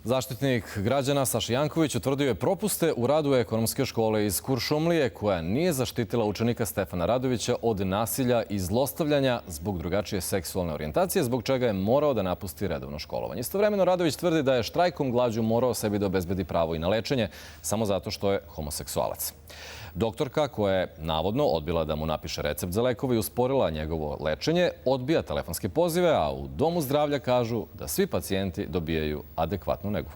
Zaštitnik građana Saša Janković utvrdio je propuste u radu ekonomske škole iz Kuršumlije koja nije zaštitila učenika Stefana Radovića od nasilja i zlostavljanja zbog drugačije seksualne orijentacije, zbog čega je morao da napusti redovno školovanje. Istovremeno Radović tvrdi da je štrajkom glađu morao sebi da obezbedi pravo i na lečenje samo zato što je homoseksualac. Doktorka, koja je navodno odbila da mu napiše recept za lekove i usporila njegovo lečenje, odbija telefonske pozive, a u Domu zdravlja kažu da svi pacijenti dobijaju adekvatnu negu.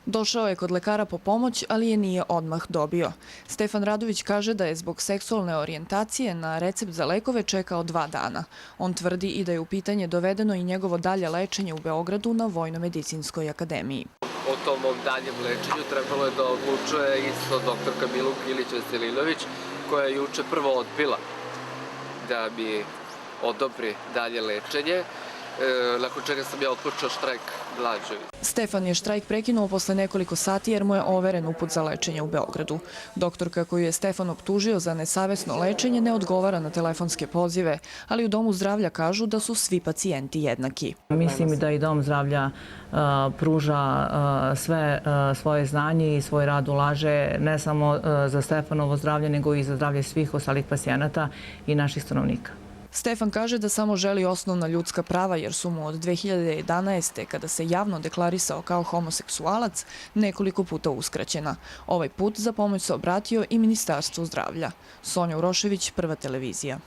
Došao je kod lekara po pomoć, ali je nije odmah dobio. Stefan Radović kaže da je zbog seksualne orijentacije na recept za lekove čekao 2 dana. On tvrdi i da je u pitanje dovedeno i njegovo dalje lečenje u Beogradu na Vojno-medicinskoj akademiji. O tom mom daljem lečenju trebalo je da odlučuje isto doktorka Milunka Ilić-Veselinović, koja je juče prvo odbila da mi odobri dalje lečenje, nakon čega sam ja otpočeo štrajk glađu. Stefan je štrajk prekinuo posle nekoliko sati jer mu je overen uput za lečenje u Beogradu. Doktorka koju je Stefan optužio za nesavesno lečenje ne odgovara na telefonske pozive, ali u Domu zdravlja kažu da su svi pacijenti jednaki. Mislim da i Dom zdravlja pruža sve svoje znanje i svoj rad ulaže ne samo za Stefanovo zdravlje, nego i za zdravlje svih ostalih pacijenata i naših stanovnika. Stefan kaže da samo želi osnovna ljudska prava jer su mu od 2011. kada se javno deklarisao kao homoseksualac nekoliko puta uskraćena. Ovaj put za pomoć se obratio i Ministarstvu zdravlja. Sonja Urošević, Prva televizija.